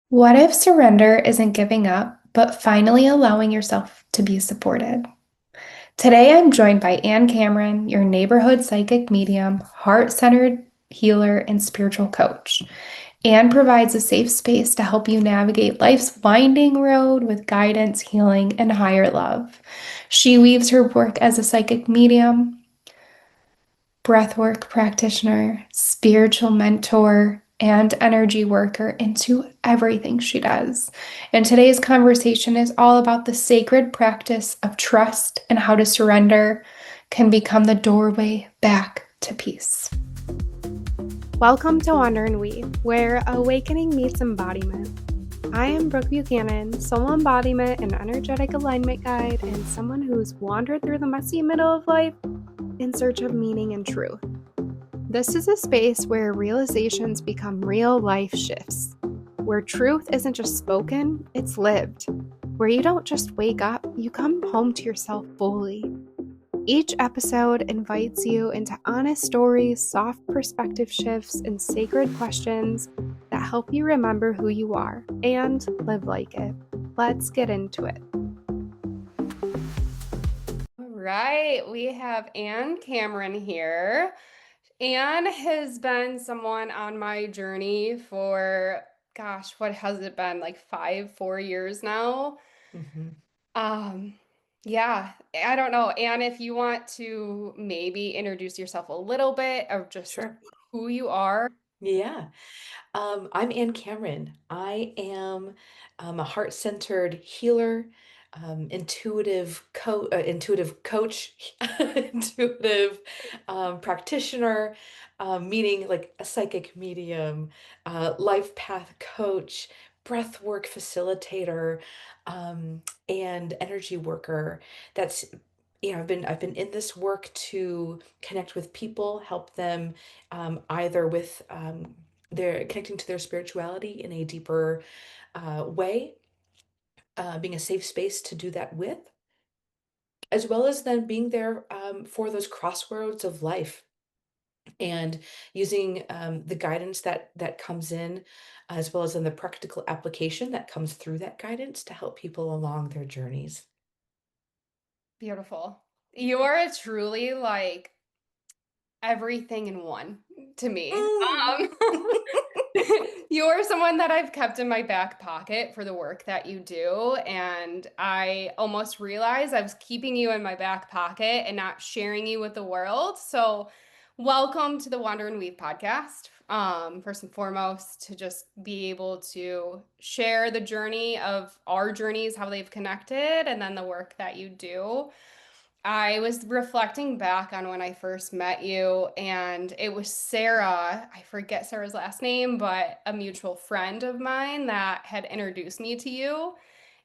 What if surrender isn't giving up, but finally allowing yourself to be supported? Today, I'm joined by Ann Cameron, your neighborhood psychic medium, heart centered healer, and spiritual coach. Ann provides a safe space to help you navigate life's winding road with guidance, healing, and higher love. She weaves her work as a psychic medium, breathwork practitioner, spiritual mentor, and energy worker into everything she does. And today's conversation is all about the sacred practice of trust and how to surrender can become the doorway back to peace. Welcome to Wander and Weave, where awakening meets embodiment. I am Brooke Buchanan, soul embodiment and energetic alignment guide, and someone who's wandered through the messy middle of life in search of meaning and truth. This is a space where realizations become real life shifts, where truth isn't just spoken, it's lived, where you don't just wake up, you come home to yourself fully. Each episode invites you into honest stories, soft perspective shifts, and sacred questions that help you remember who you are and live like it. Let's get into it. All right, we have Ann Cameron here. Ann has been someone on my journey for, gosh, what has it been? Like 4 years now. Mhm. Um, yeah, I don't know. Ann, if you want to maybe introduce yourself a little bit of just Sure. who you are. Yeah. I'm Ann Cameron. I am a heart-centered healer, intuitive coach, intuitive practitioner, meaning like a psychic medium, life path coach, breath work facilitator, um, and energy worker. That's I've been in this work to connect with people, help them either with their connecting to their spirituality in a deeper way, being a safe space to do that with, as well as then being there for those crossroads of life and using the guidance that comes in, as well as in the practical application that comes through that guidance to help people along their journeys. Beautiful. You're truly like everything in one to me. Mm. Um, You're someone that I've kept in my back pocket for the work that you do, and I almost realized I was keeping you in my back pocket and not sharing you with the world. So, welcome to the Wander and Weave podcast. First and foremost, to just be able to share the journey of our journeys, how they've connected, and then the work that you do. I was reflecting back on when I first met you, and it was Sarah. I forget Sarah's last name, but a mutual friend of mine that had introduced me to you.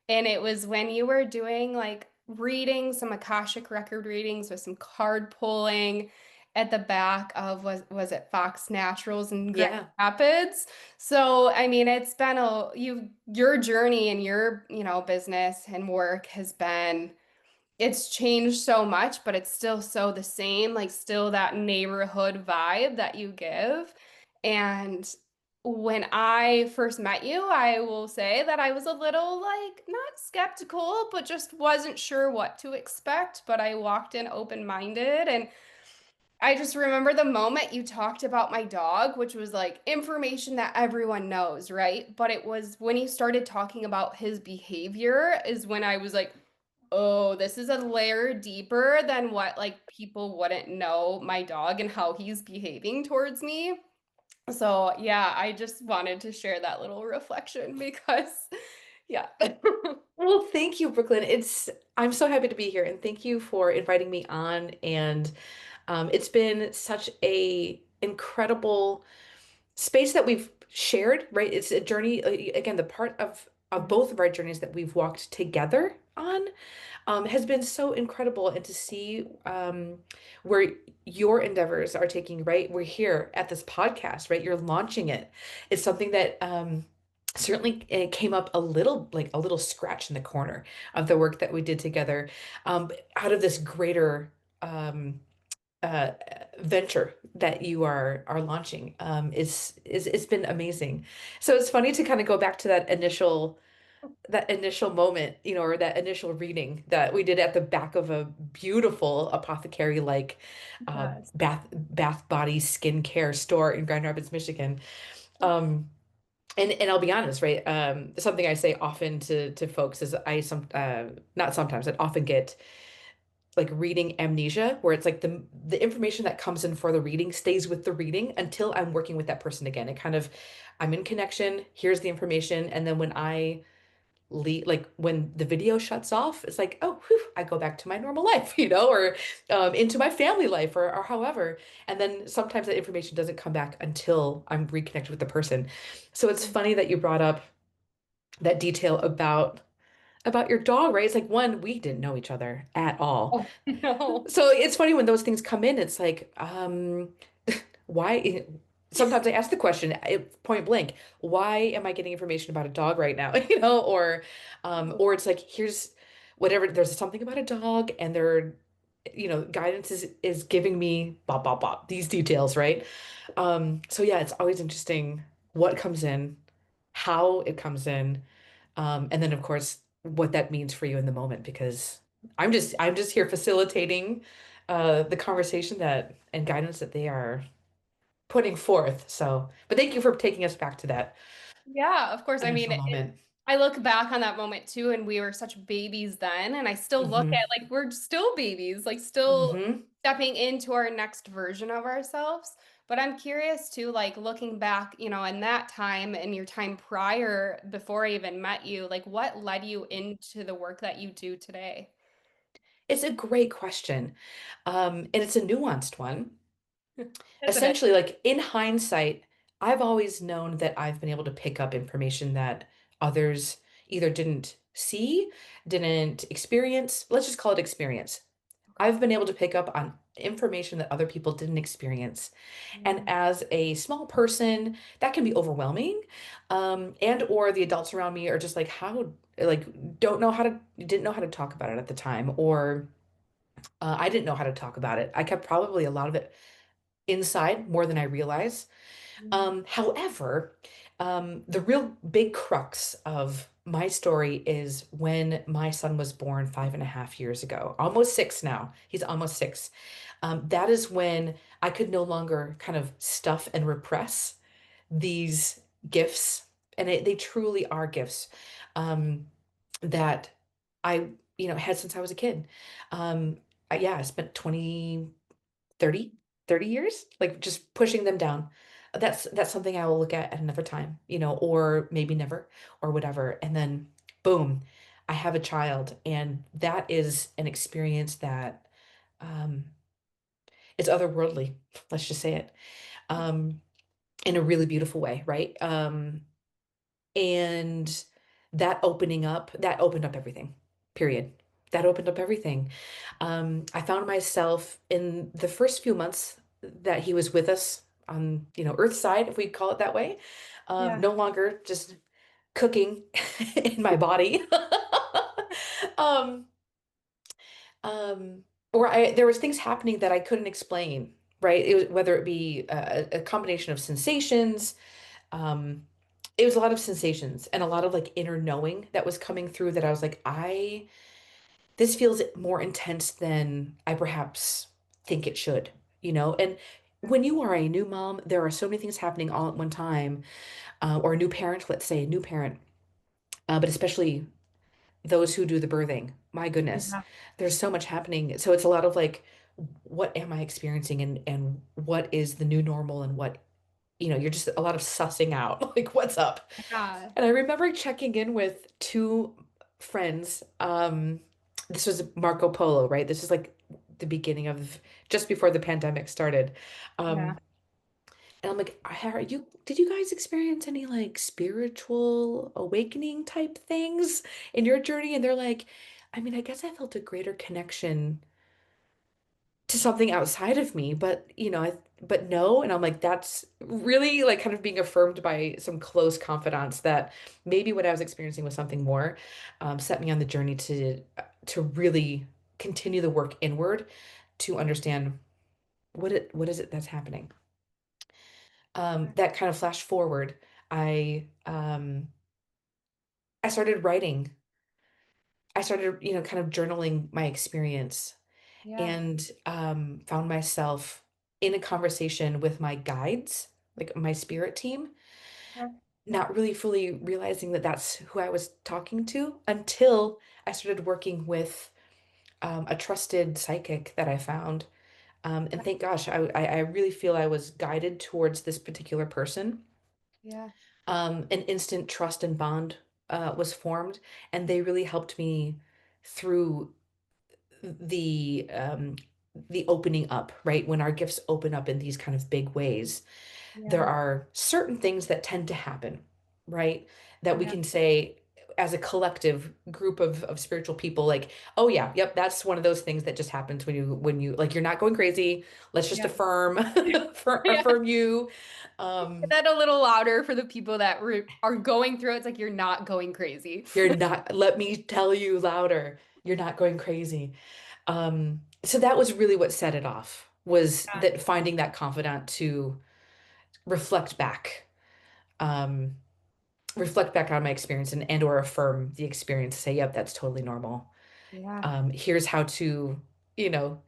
And it was when you were doing like reading some Akashic record readings with some card pulling at the back of was it Fox Naturals in Grand Yeah. Rapids. So I mean, it's been your journey and your business and work has been, it's changed so much, but it's still so the same, like still that neighborhood vibe that you give. And when I first met you, I will say that I was a little like not skeptical, but just wasn't sure what to expect. But I walked in open-minded, and I just remember the moment you talked about my dog, which was like information that everyone knows, right? But it was when you started talking about his behavior is when I was like, oh, this is a layer deeper than what like people wouldn't know my dog and how he's behaving towards me. So, yeah, I just wanted to share that little reflection because yeah. Well, thank you, Brooklyn. I'm so happy to be here, and thank you for inviting me on. And it's been such a incredible space that we've shared, right? It's a journey, again, the part of both of our journeys that we've walked together on has been so incredible. And to see where your endeavors are taking, right? We're here at this podcast, right? You're launching it. It's something that certainly it came up a little scratch in the corner of the work that we did together, out of this greater uh, venture that you are launching is it's been amazing. So it's funny to kind of go back to that initial moment, or that initial reading that we did at the back of a beautiful apothecary like Yes. bath body skincare store in Grand Rapids, Michigan. Um, and I'll be honest, right? Something I say often to folks is not sometimes I often get like reading amnesia, where it's like the information that comes in for the reading stays with the reading until I'm working with that person again. It kind of I'm in connection, here's the information, and then when I leave, like when the video shuts off, it's like, oh, whew, I go back to my normal life, or into my family life, or however. And then sometimes that information doesn't come back until I'm reconnected with the person. So it's funny that you brought up that detail about your dog, right? It's like one, we didn't know each other at all. Oh, no. So it's funny when those things come in, it's like, why? Sometimes I ask the question point blank, why am I getting information about a dog right now? Or it's like, here's whatever, there's something about a dog and guidance is giving me blah, blah, blah, these details, right? So yeah, it's always interesting what comes in, how it comes in, and then of course what that means for you in the moment, because I'm just here facilitating the conversation that and guidance that they are putting forth. So, but thank you for taking us back to that Yeah, of course. I mean, initial moment. I look back on that moment too, and we were such babies then, and I still look Hmm. at like we're still babies, like still Hmm. stepping into our next version of ourselves. But I'm curious too, like looking back, in that time and your time prior, before I even met you, like what led you into the work that you do today? It's a great question. And it's a nuanced one. Isn't it? Essentially, like in hindsight, I've always known that I've been able to pick up information that others either didn't see, didn't experience. Let's just call it experience. Okay. I've been able to pick up on information that other people didn't experience. And Mm, as a small person, that can be overwhelming. And or the adults around me are just like, didn't know how to talk about it at the time, or I didn't know how to talk about it. I kept probably a lot of it inside more than I realize. mm, However, the real big crux of my story is when my son was born 5.5 years ago, almost six now. He's almost six. That is when I could no longer kind of stuff and repress these gifts, and they truly are gifts that I had since I was a kid. Yeah, I spent 30 years, like just pushing them down. That's something I will look at another time, or maybe never, or whatever. And then boom, I have a child, and that is an experience that um, is otherworldly. Let's just say it in a really beautiful way, right? And that opened up everything, period. That opened up everything. I found myself in the first few months that he was with us on, Earth side, if we call it that way, yeah. no longer just cooking in my body. um, or there was things happening that I couldn't explain, right? It was whether it be a combination of sensations. Um, it was a lot of sensations and a lot of like inner knowing that was coming through, that I was like, this feels more intense than I perhaps think it should, And when you are a new mom, there are so many things happening all at one time, or a new parent, let's say a new parent, but especially those who do the birthing. My goodness, Yeah. there's so much happening. So it's a lot of like, what am I experiencing, and what is the new normal, and what, you're just a lot of sussing out, like what's up. Yeah. And I remember checking in with two friends. This was Marco Polo, right? This is like the beginning of just before the pandemic started. Yeah. Um, and I'm like, did you guys experience any like spiritual awakening type things in your journey? And they're like, I mean, I guess I felt a greater connection to something outside of me, but but no. And I'm like, that's really like kind of being affirmed by some close confidants that maybe what I was experiencing was something more, set me on the journey to really continue the work inward to understand. what is it that's happening? That kind of flash forward. I I started writing. I started, kind of journaling my experience Yeah. and found myself in a conversation with my guides, like my spirit team, Yeah. not really fully realizing that that's who I was talking to until I started working with a trusted psychic that I found. And thank gosh, I really feel I was guided towards this particular person. Yeah. An instant trust and bond was formed, and they really helped me through the um, the opening up, right? When our gifts open up in these kind of big ways, there Yeah. are certain things that tend to happen, right? That we Yeah. can say as a collective group of spiritual people, like, oh yeah, yep, that's one of those things that just happens when you like you're not going crazy. Let's just Yeah. affirm Yeah. affirm you. Say Um, that a little louder for the people that are going through it. It's like you're not going crazy. you're not, let me tell you louder, you're not going crazy. So that was really what set it off, was Yeah. that finding that confidant to reflect back, um, reflect back on my experience and or affirm the experience, say, yep, that's totally normal. Yeah. Here's how to, you know,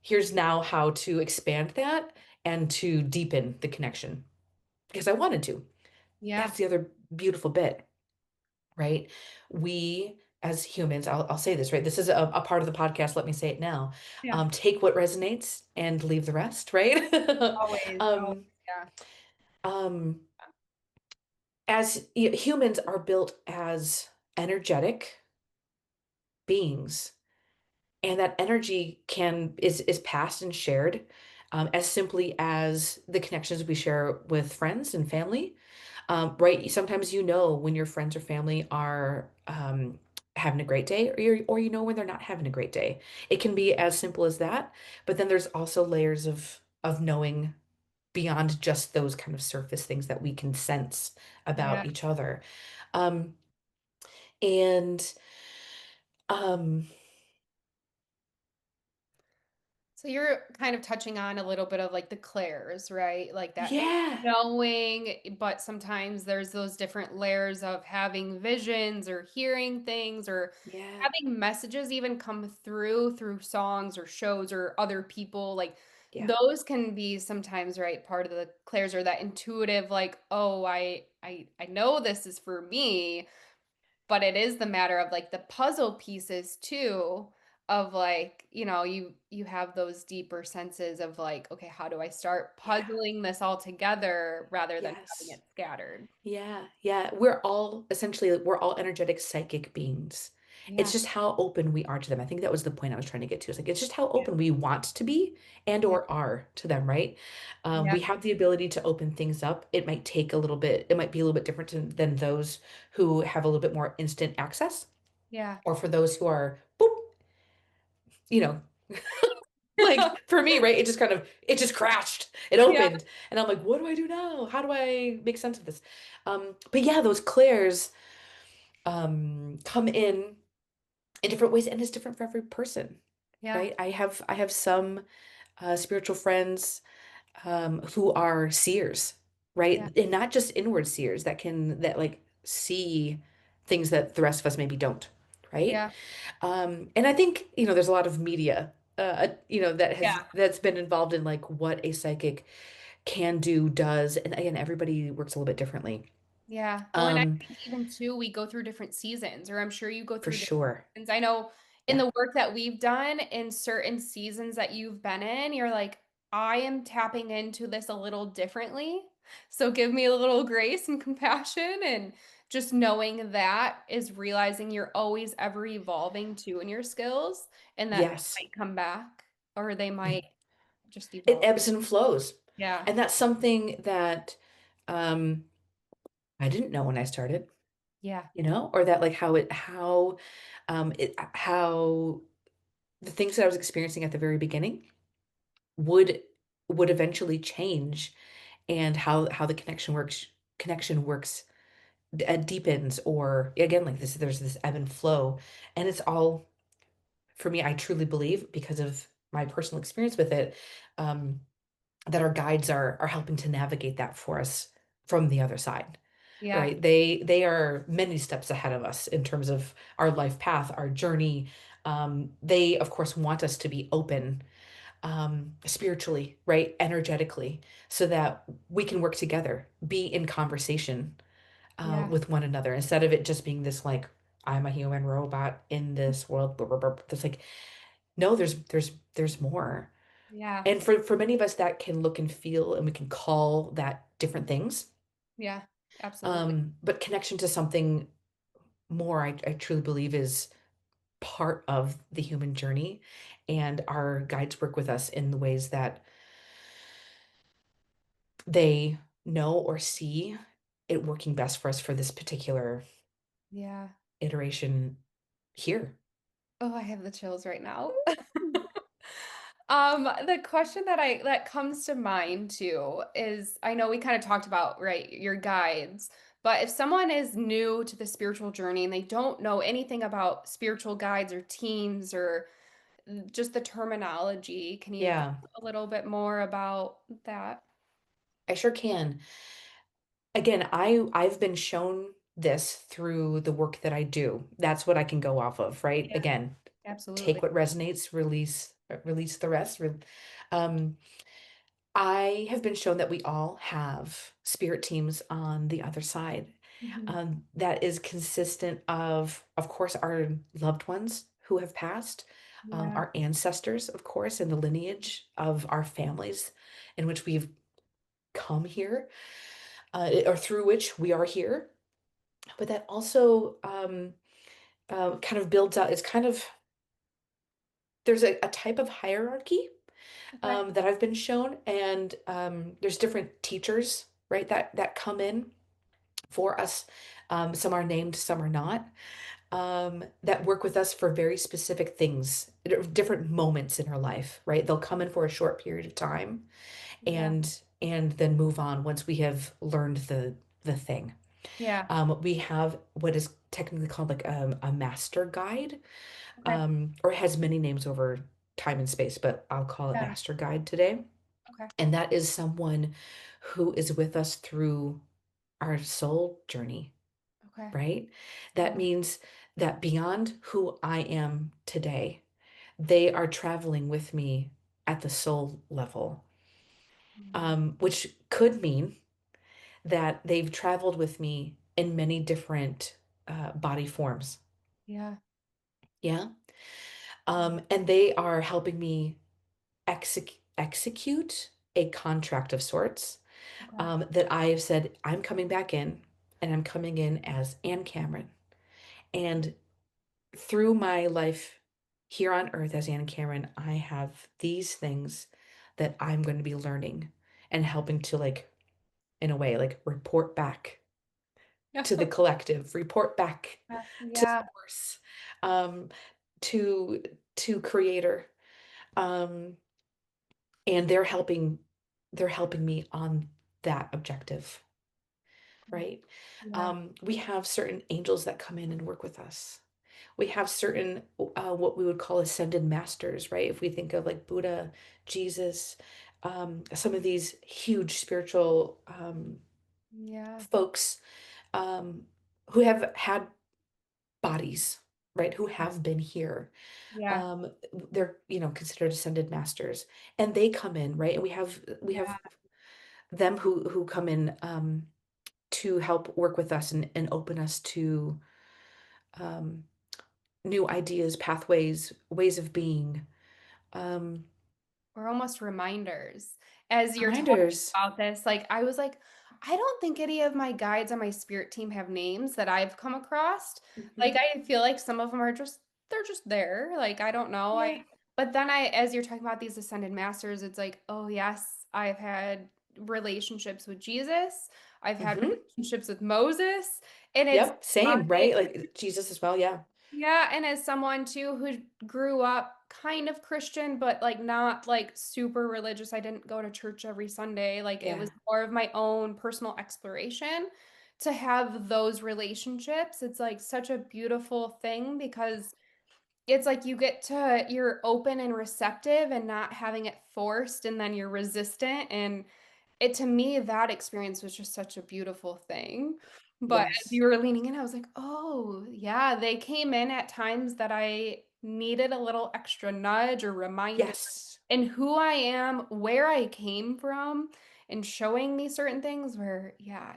here's now how to expand that and to deepen the connection because I wanted to. Yeah. That's the other beautiful bit, right? We as humans, I'll say this, right? This is a part of the podcast. Let me say it now. Yeah. Take what resonates and leave the rest, right? Always. Always. um, Yeah. um, humans are built as energetic beings, and that energy is passed and shared as simply as the connections we share with friends and family. Right? Sometimes when your friends or family are having a great day, or when they're not having a great day. It can be as simple as that. But then there's also layers of knowing beyond just those kind of surface things that we can sense Yeah. about each other. Um, and um, So you're kind of touching on a little bit of like the clairs, right? Like that yeah, knowing, but sometimes there's those different layers of having visions or hearing things or yeah, having messages even come through songs or shows or other people. Like yeah, those can be sometimes, right, part of the clairs or that intuitive, like, oh, I know this is for me, but it is the matter of like the puzzle pieces too of like you have those deeper senses of like, okay, how do I start yeah, puzzling this all together rather than having yes. it scattered. Yeah, yeah. We're all energetic psychic beings. It's Yeah. just how open we are to them. I think that was the point I was trying to get to. It's like it's just how Yeah. open we want to be and Yeah. or are to them, right? Yeah. We have the ability to open things up. It might take a little bit, it might be a little bit different than those who have a little bit more instant access, Yeah. or for those who are boop, you know, like for me, right? It just crashed. It Yeah. opened. And I'm like, what do I do now? How do I make sense of this? But yeah, those clairs come in different ways, and it's different for every person, Yeah. right? I have some spiritual friends who are seers, Yeah. right? And not just inward seers that like see things that the rest of us maybe don't, right? Yeah. And I think, there's a lot of media, Yeah. that's been involved in like what a psychic can do, does, and again, everybody works a little bit differently. Yeah. Well, and I Um, think even too, we go through different seasons, or I'm sure you go for through different sure. seasons. I know in Yeah. the work that we've done in certain seasons that you've been in, you're like, I am tapping into this a little differently. So give me a little grace and compassion. And just knowing that is realizing you're always ever evolving too in your skills and that Yes. might come back or they might just It evolve. ebbs and flows. Yeah. And that's something that um I didn't know when I started, Yeah. or that like how the things that I was experiencing at the very beginning would eventually change, and how the connection works deepens, or again, like this, there's this ebb and flow, and it's all, for me, I truly believe, because of my personal experience with it, um, that our guides are helping to navigate that for us from the other side, Yeah. right? They are many steps ahead of us in terms of our life path, our journey. They, of course, want us to be open, spiritually, right? Energetically, so that we can work together, be in conversation, Yeah. with one another instead of it just being this like, I'm a human robot in this world. Blah, blah, blah. It's like, no, there's more. Yeah. And for many of us, that can look and feel, and we can call that different things. Yeah. Absolutely. But connection to something more, I truly believe is part of the human journey. And our guides work with us in the ways that they know or see it working best for us for this particular Yeah. iteration here. Oh, I have the chills right now. The question that comes to mind too is I know we kind of talked about, right, your guides, but if someone is new to the spiritual journey and they don't know anything about spiritual guides or teams or just the terminology, can you go Yeah, a little bit more about that? I sure can. Again, I've been shown this through the work that I do. That's what I can go off of, right? Yeah, Again, absolutely. take what resonates, release the rest. Um, I have been shown that we all have spirit teams on the other side. Mhm. That is consistent of course, our loved ones who have passed, Yeah, our ancestors, of course, and the lineage of our families in which we've come here, or through which we are here. But that also, kind of builds out, it's kind of, there's a type of hierarchy, okay. that I've been shown, and there's different teachers, right, that come in for us. Some are named, some are not, that work with us for very specific things, different moments in our life, right? They'll come in for a short period of time, Yeah, and then move on once we have learned the thing. yeah, We have what is technically called like, a master guide, okay. or it has many names over time and space, but I'll call it Yeah, master guide today. okay. And that is someone who is with us through our soul journey, Okay. right? That Yeah. means that beyond who I am today, they are traveling with me at the soul level, Mm. which could mean that they've traveled with me in many different, body forms. Yeah. Yeah. Yeah. And they are helping me execute a contract of sorts, Okay. that I have said, I'm coming back in, and I'm coming in as Anne Cameron. And through my life here on earth as Anne Cameron, I have these things that I'm going to be learning and helping to, like, in a way, like, report back to the collective, report back to Yeah. source, um, to creator. Um, and they're helping me on that objective, right? Yeah. We have certain angels that come in and work with us. We have certain, what we would call ascended masters, right? If we think of like Buddha, Jesus, some of these huge spiritual, Yeah. folks, um, who have had bodies, right? Who have been here. Yeah. Um, they're, considered ascended masters, and they come in, right? And we have Yeah. them who come in, to help work with us and open us to, um, new ideas, pathways, ways of being, um, Or almost reminders. As you're talking reminders. about this, like I was like, I don't think any of my guides on my spirit team have names that I've come across. Like Mhm. I feel like some of them are just they're just there. Like I don't know. I Yeah. but then as you're talking about these ascended masters, it's like, oh yes, I've had relationships with Jesus. I've had Hmm. relationships with Moses. And it's Yep. Same, right? Like Jesus as well. Yeah. yeah, and as someone too who grew up kind of Christian, but like not like super religious, I didn't go to church every Sunday. Like it was Yeah. more of my own personal exploration to have those relationships. It's like such a beautiful thing because it's like you're open and receptive and not having it forced, and then you're resistant. And it, to me, that experience was just such a beautiful thing. But as Yes. you were leaning in, I was like, oh, yeah, they came in at times that I needed a little extra nudge or reminder Yes. in who I am, where I came from, and showing me certain things where, yeah,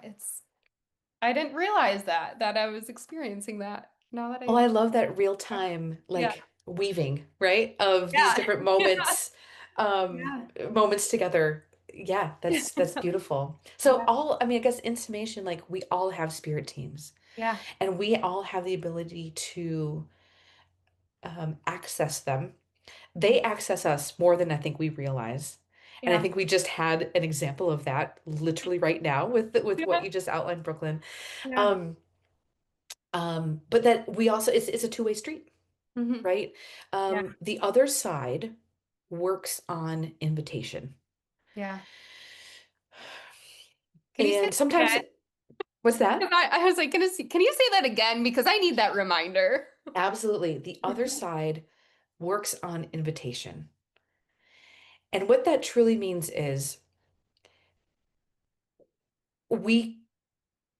I didn't realize that I was experiencing that. Now that Oh, I, I love that real time, yeah, like weaving, right? Of these yeah, different yeah, moments, yeah, moments together. Yeah, that's beautiful. So yeah, all, I mean, I guess in summation, like we all have spirit teams yeah, and we all have the ability to access them. They access us more than I think we realize. And I yeah, think we just had an example of that literally right now with what yeah, you just outlined, Brooklyn. yeah, Um, but that we also it's a two-way street, hmm, right? yeah, The other side works on invitation. yeah. Can you say And that sometimes, again? what's 'Cause that? I was like, can you say that again? Because I need that reminder. Absolutely. The other side works on invitation. And what that truly means is we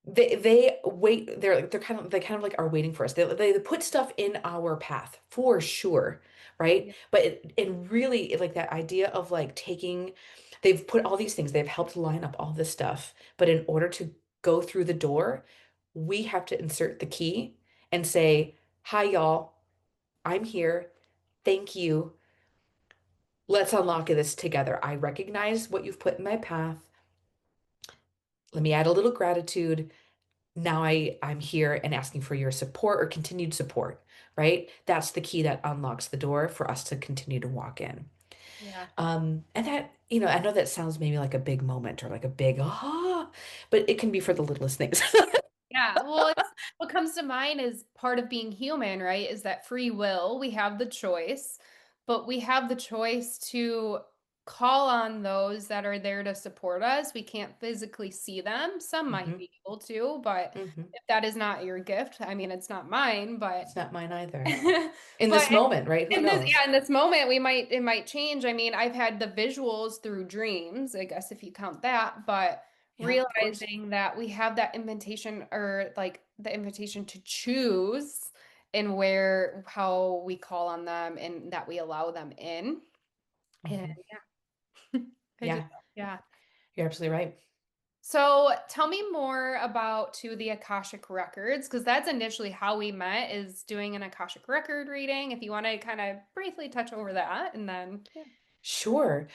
they wait, they kind of like are waiting for us. They put stuff in our path for sure, right? Yeah, But and really like that idea of like taking, they've put all these things, they've helped line up all this stuff, but in order to go through the door, we have to insert the key and say, "Hi y'all, I'm here. Thank you. Let's unlock this together. I recognize what you've put in my path. Let me add a little gratitude. Now I'm here and asking for your support or continued support, right? That's the key that unlocks the door for us to continue to walk in. yeah. And that, you know, I know that sounds maybe like a big moment or like a big but it can be for the littlest things. Yeah, well, what comes to mind is part of being human, right? Is that free will. We have the choice, but we have the choice to call on those that are there to support us. We can't physically see them. Some might Hmm. be able to, but Hmm. if that is not your gift, I mean, it's not mine, but It's not mine either. In but this moment, right? Who in this, knows? yeah, in this moment, it might change. I mean, I've had the visuals through dreams, I guess if you count that, but Yeah, of course. realizing that we have that invitation or like the invitation to choose and where how we call on them and that we allow them in. And Hmm. yeah, I just Yeah, yeah. you're absolutely right. So tell me more about to the Akashic Records, because that's initially how we met, is doing an Akashic record reading. If you want to kind of briefly touch over that, and then yeah, Sure.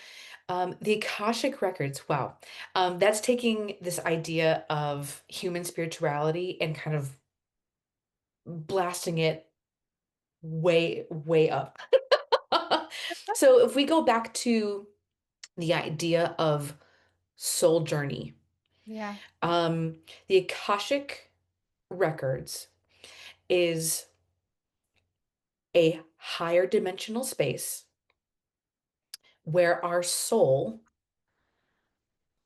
The Akashic Records, wow. That's taking this idea of human spirituality and kind of blasting it way, way up. So if we go back to the idea of soul journey, yeah, um, the Akashic Records is a higher dimensional space where our soul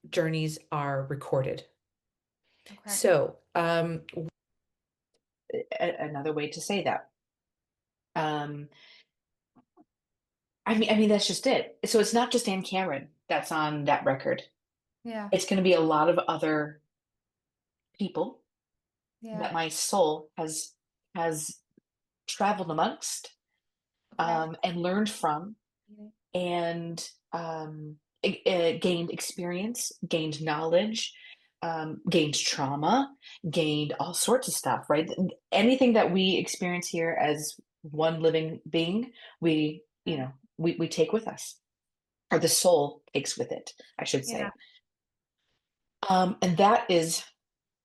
journeys are recorded. okay, So, another way to say that. Um, I mean, that's just it. So it's not just Anne Cameron that's on that record. yeah, It's going to be a lot of other people yeah, that my soul has traveled amongst, okay, and learned from, yeah, and gained experience, gained knowledge, gained trauma, gained all sorts of stuff, right? Anything that we experience here as one living being, we, you yeah, know, we take with us, or the soul takes with it, I should yeah, say. And that is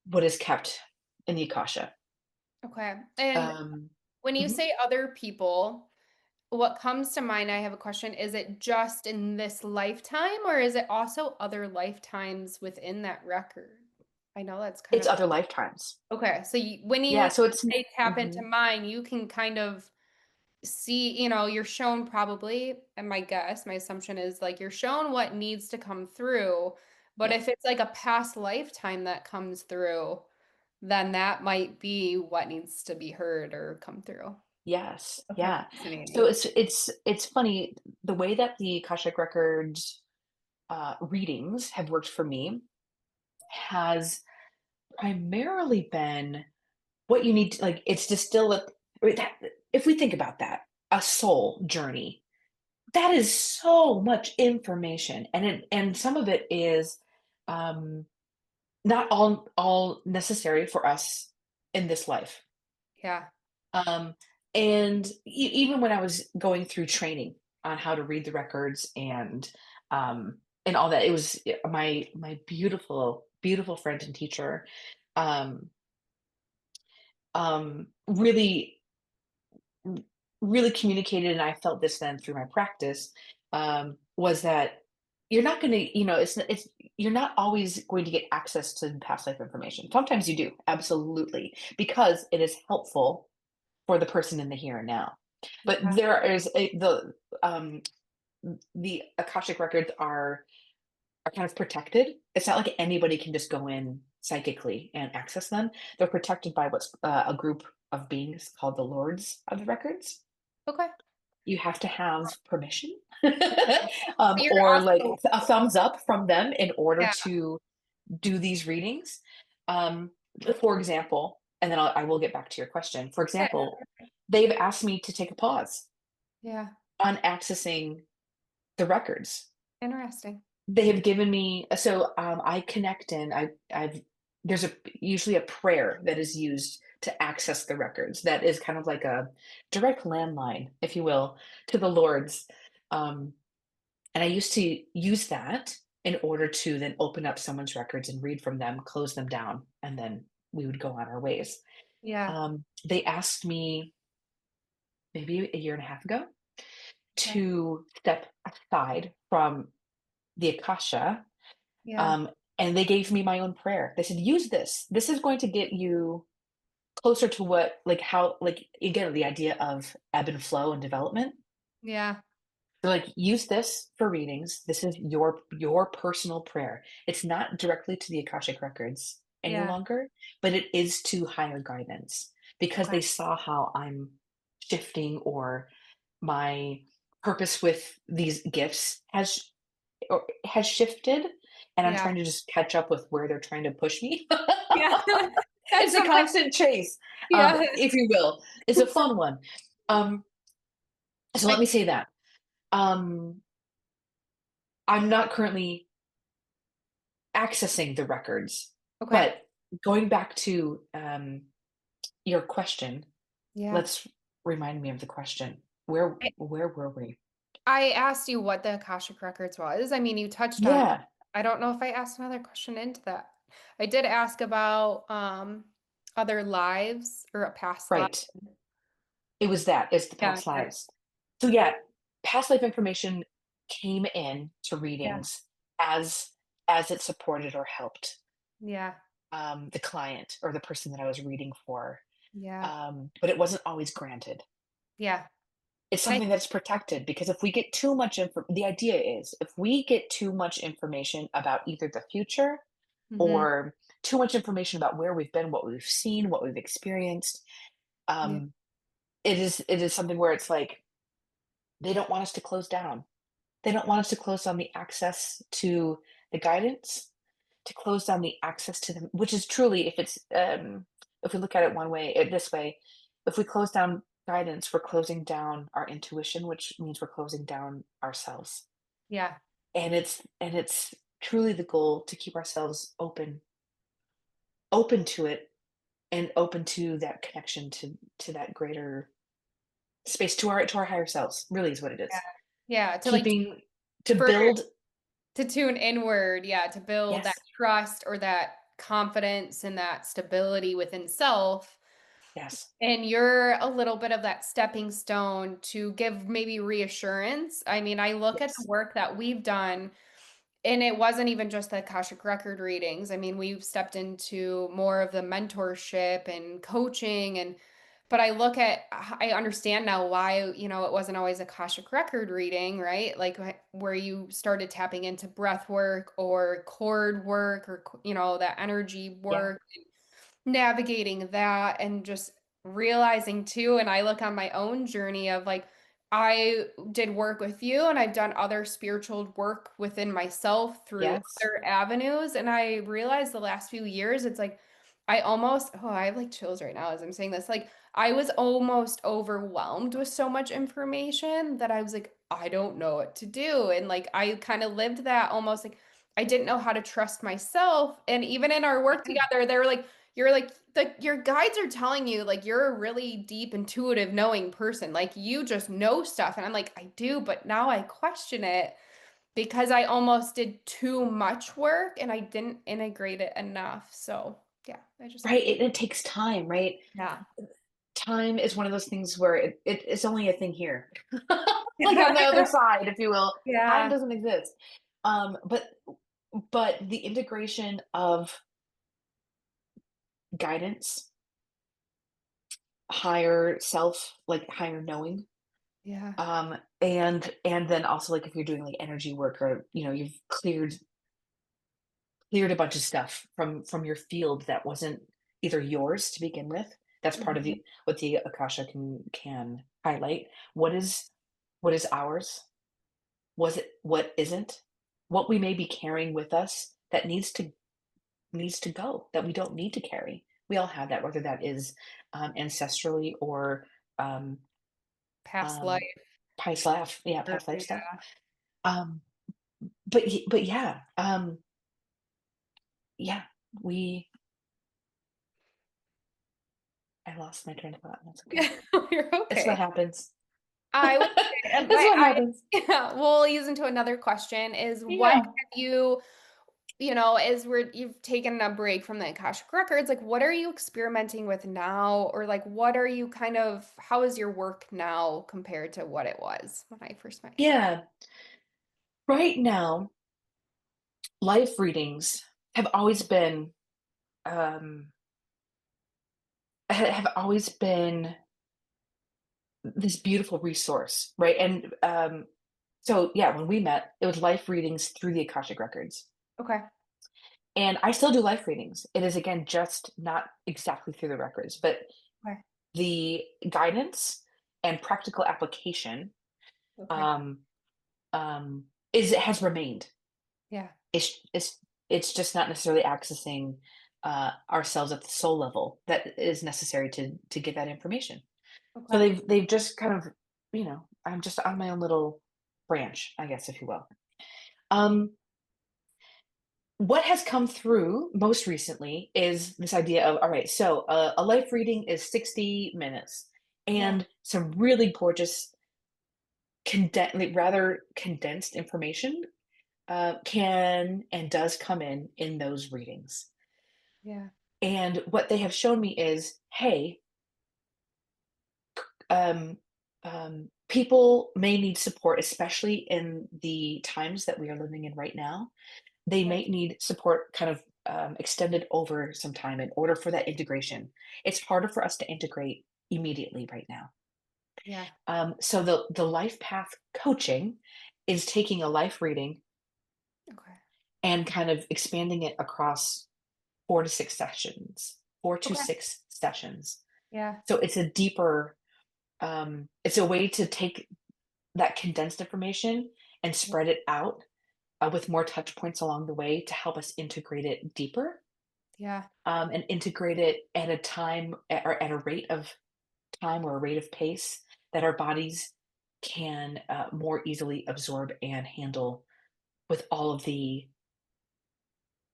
what is kept in the Akasha. okay. And Um, when you mhm. say other people, what comes to mind, I have a question, is it just in this lifetime, or is it also other lifetimes within that record? I know that's kind It's of other lifetimes. okay. So when Yeah, you so it's say tap into mhm. mine, you can kind of see, you're shown probably, and my guess, my assumption is like you're shown what needs to come through. But Yeah. if it's like a past lifetime that comes through, then that might be what needs to be heard or come through. Yes. Okay, Yeah. So fascinating. it's funny the way that the Akashic Records readings have worked for me has primarily been what you need to like. It's distilled. If we think about that, a soul journey, that is so much information, and some of it is um, not all necessary for us in this life. Yeah. Um, and even when I was going through training on how to read the records and all that, it was my beautiful friend and teacher um, really really communicated, and I felt this then through my practice, was that you're not going to, it's you're not always going to get access to past life information. Sometimes you do, absolutely, because it is helpful for the person in the here and now. But Yeah. um, the Akashic records are kind of protected. It's not like anybody can just go in psychically and access them. They're protected by what's a group of beings called the Lords of the Records. Okay. You have to have permission But you're or like also, a thumbs up from them in order yeah. to do these readings. Um, for example, and then I will get back to your question. For example, they've asked me to take a pause Yeah. on accessing the records. Interesting. They have given me I connect in. I've there's usually a prayer that is used to access the records that is kind of like a direct landline, if you will, to the Lords. Um, and I used to use that in order to then open up someone's records and read from them, close them down, and then we would go on our ways. Yeah. They asked me maybe a year and a half ago Okay. to step aside from the Akasha. Yeah. Um, and they gave me my own prayer. They said, use this. This is going to get you closer to what, like, how, like, again, the idea of ebb and flow and development. Yeah. They're like, use this for readings. This is your personal prayer. It's not directly to the Akashic records any Yeah. longer, but it is to higher guidance because Okay. they saw how I'm shifting or my purpose with these gifts has shifted, and I'm Yeah. trying to just catch up with where they're trying to push me. Yeah. That's It's a something. constant chase, Yeah. if you will. It's a fun one. Um, so I, let me say that. Um, I'm not currently accessing the records, okay. but going back to your question, Yeah. let's remind me of the question. I, Where were we? I asked you what the Akashic Records was. I mean, you touched on it. Yeah, I don't know if I asked another question into that. I did ask about other lives or a past life. right. It was that. It's the Yeah. past lives. So yeah, past life information came in to Yeah. readings as as it supported or helped Yeah. the client or the person that I was reading for. Yeah. But it wasn't always granted. Yeah. It's And something that's protected because if we get too much info, the idea is if we get too much information about either the future mhm. or too much information about where we've been, what we've seen, what we've experienced, Yeah. um, it is something where it's like they don't want us to close down. They don't want us to close down the access to the guidance, to close down the access to them, which is truly, if we look at it this way, if we close down guidance, we're closing down our intuition, which means we're closing down ourselves. Yeah. And it's truly the goal to keep ourselves open to it and open to that connection to that greater space to our higher selves. Really is what it Yeah. is. Yeah. To like Keeping to for build. to tune inward, yeah, to build that Yes, trust or that confidence and that stability within self. yes, And you're a little bit of that stepping stone to give maybe reassurance. I mean, I look at the yes, work that we've done, and it wasn't even just the Akashic Record readings. I mean, we've stepped into more of the mentorship and coaching and but I look at I understand now why, it wasn't always Akashic Record reading, right? Like where you started tapping into breath work or cord work or that energy yeah, work, navigating that and just realizing too, and I look on my own journey of like, I did work with you and I've done other spiritual work within myself through Yes. other avenues. And I realized the last few years, it's like, I almost, oh, I have like chills right now as I'm saying this. Like, I was almost overwhelmed with so much information that I was like, I don't know what to do. And like, I kind of lived that almost like I didn't know how to trust myself. And even in our work Okay. together, they were like, you're like your guides are telling you like you're a really deep intuitive knowing person, like you just know stuff, and I'm like I do, but now I question it because I almost did too much work and I didn't integrate it enough. So yeah, I just Right. wanted. It takes time, right? Yeah. Time is one of those things where it's only a thing here. Like on the other side, if you will. Time Yeah. doesn't exist. But the integration of guidance, higher self, like higher knowing, Yeah. and then also like if you're doing like energy work or you've cleared a bunch of stuff from your field that wasn't either yours to begin with. That's part of Mhm. the what the Akasha can highlight. What is ours? Was it what isn't? What we may be carrying with us that needs to go, that we don't need to carry. We all have that, whether that is ancestrally or um, Past life. um, Or, past life stuff. yeah. Um, but yeah, yeah, we. I lost my train of thought. That's okay. You're It's what okay. happens. I would say, It's what happens. yeah, we'll use into another question is what Yeah. have you know, as you've taken a break from the Akashic Records, like what are you experimenting with now? Or like what are you kind of, how is your work now compared to what it was when I first met you? Yeah. Right now, life readings have always been um have always been this beautiful resource, right? And so yeah, when we met, it was life readings through the Akashic Records. Okay. And I still do life readings. It is again just not exactly through the records, but Okay. the guidance and practical application Okay. um, is has remained. Yeah. It's just not necessarily accessing ourselves at the soul level that is necessary to get that information. So Okay. they've just kind of, I'm just on my own little branch, I guess, if you will. Um, what has come through most recently is this idea of, all right, so a life reading is 60 minutes Yeah. and some really gorgeous, like rather condensed information can and does come in those readings. Yeah. And what they have shown me is, hey, um, people may need support, especially in the times that we are living in right now. They Yeah. may need support kind of extended over some time in order for that integration. It's harder for us to integrate immediately right now. Yeah. So the life path coaching is taking a life reading Okay. and kind of expanding it across 4 to 6 sessions, four to Okay. six sessions. Yeah. So it's a deeper, it's a way to take that condensed information and Yeah. spread it out with more touch points along the way to help us integrate it deeper, Yeah. and integrate it at a time or at a rate of time or a rate of pace that our bodies can more easily absorb and handle with all of the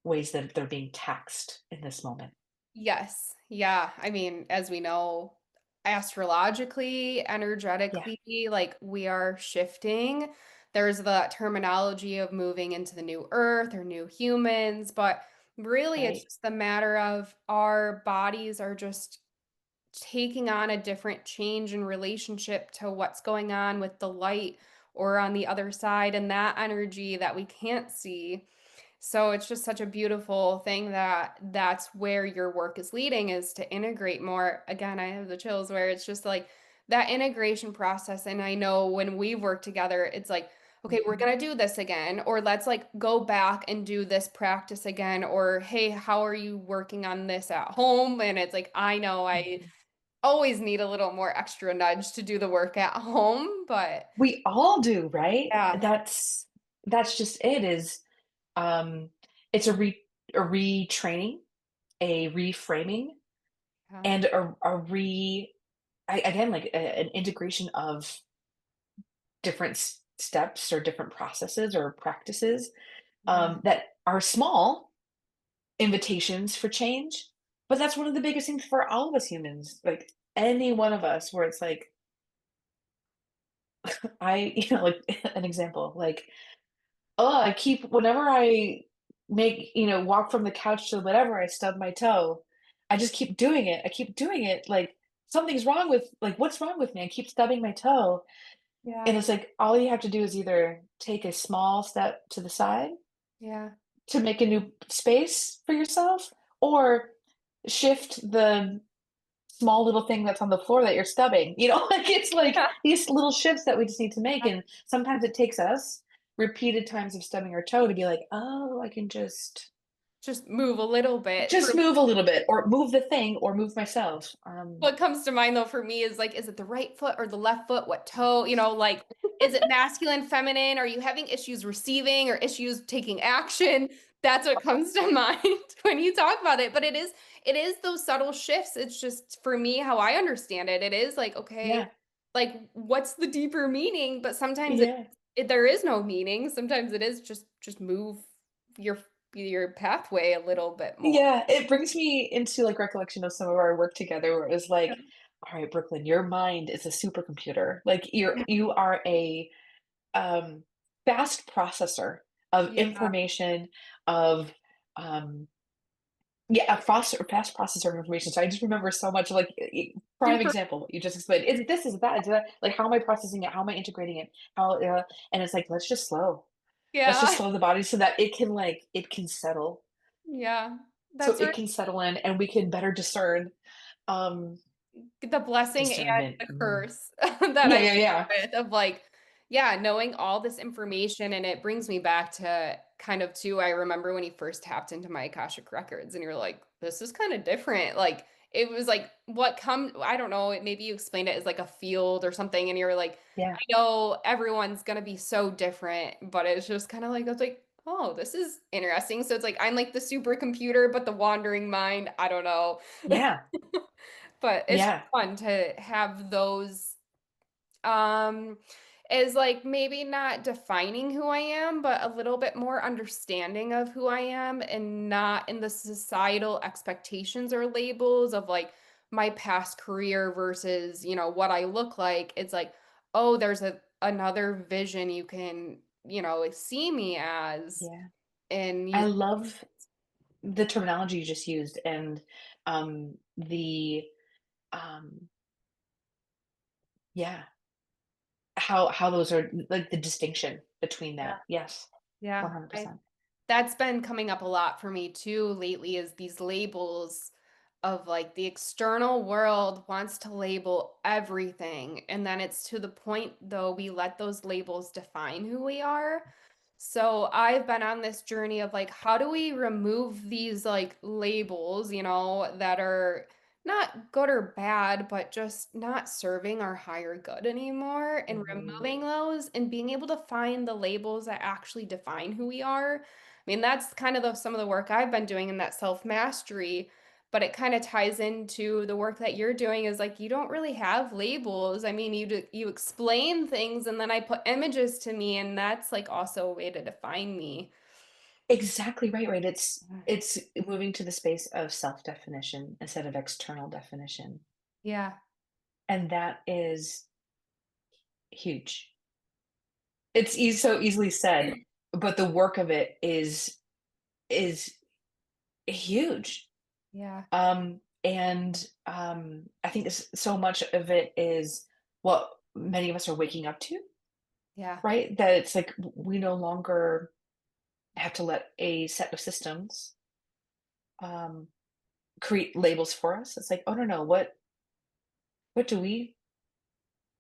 ways that they're being taxed in this moment. Yes. Yeah. I mean, as we know, astrologically, Yeah, energetically, like we are shifting. There's the terminology of moving into the new earth or new humans, but really it's right. just the matter of our bodies are just taking on a different change in relationship to what's going on with the light or on the other side and that energy that we can't see. So it's just such a beautiful thing that that's where your work is leading is to integrate more. Again, I have the chills where it's just like that integration process. And I know when we work together, it's like, okay, we're Mhm, gonna do this again, or let's like go back and do this practice again, or hey, how are you working on this at home? And it's like, I know I mhm. always need a little more extra nudge to do the work at home, but We all do, right? yeah. That's just it is um it's a retraining, a reframing, Yeah. and again, like an integration of different steps or different processes or practices Yeah. that are small invitations for change. But that's one of the biggest things for all of us humans, like any one of us, where it's like, like an example, like, oh, I keep, whenever I walk from the couch to whatever, I stub my toe. I just keep doing it. I keep doing it. Like, something's wrong what's wrong with me? I keep stubbing my toe. And Yeah. it's like, all you have to do is either take a small step to the side Yeah. to make a new space for yourself, or shift the small little thing that's on the floor that you're stubbing. Like it's like Yeah. these little shifts that we just need to make. Yeah. And sometimes it takes us repeated times of stubbing our toe to be like, oh, I can Just move a little bit. just move a little bit, or move the thing, or move myself. What comes to mind though for me is like, is it the right foot or the left foot? What toe? Like, is it masculine, feminine? Are you having issues receiving or issues taking action? That's what comes to mind when you talk about it. But it is those subtle shifts. It's just for me how I understand it. It is like, okay, Yeah, like what's the deeper meaning? But sometimes yeah, there is no meaning. Sometimes it is just move your your pathway a little bit more. yeah. It brings me into like recollection of some of our work together, where it was Yeah. like, all right, Brooklyn, your mind is a supercomputer. Like you are a um, fast processor of Yeah. information, of um, yeah, a fast processor of information. So I just remember so much of, like, prime Super. example you just explained. Is it this? Is it that? Is it that? Like, how am I processing it? How am I integrating it? And it's like, let's just slow. Let's just Yeah. slow the body so that it can settle. Yeah. So That's it right. can settle in, and we can better discern. Um, The blessing and Discernment. the Mm. curse that Yeah, I yeah, yeah, live with of like, yeah, knowing all this information. And it brings me back to kind of too, I remember when you first tapped into my Akashic Records and you're like, this is kind of different. Like it was like I don't know, maybe you explained it as like a field or something. And you're like, yeah, I know everyone's gonna be so different, but it's just kind of like, I was like, oh, this is interesting. So it's like I'm like the supercomputer, but the wandering mind, I don't know. yeah, But it's yeah. fun to have those is like maybe not defining who I am, but a little bit more understanding of who I am and not in the societal expectations or labels of like my past career versus, what I look like. It's like, oh, there's another vision you can, see me as Yeah. and I you love the terminology you just used, and the um yeah, how those are, like, the distinction between yeah, that. Yes, yeah. 100%. That's been coming up a lot for me too lately is these labels of like the external world wants to label everything. And then it's to the point though we let those labels define who we are. So I've been on this journey of like, how do we remove these like labels, that are not good or bad, but just not serving our higher good anymore and Mhm. removing those and being able to find the labels that actually define who we are. I mean, that's kind of some of the work I've been doing in that self-mastery, but it kind of ties into the work that you're doing is like you don't really have labels. I mean, you explain things and then I put images to me and that's like also a way to define me. Exactly right, right. It's moving to the space of self-definition instead of external definition, Yeah. and that is huge. It's so easily said, but the work of it is huge. Yeah. And I think so much of it is what many of us are waking up to, Yeah. right? That it's like we no longer have to let a set of systems um, create labels for us. It's like, oh no, no, what do we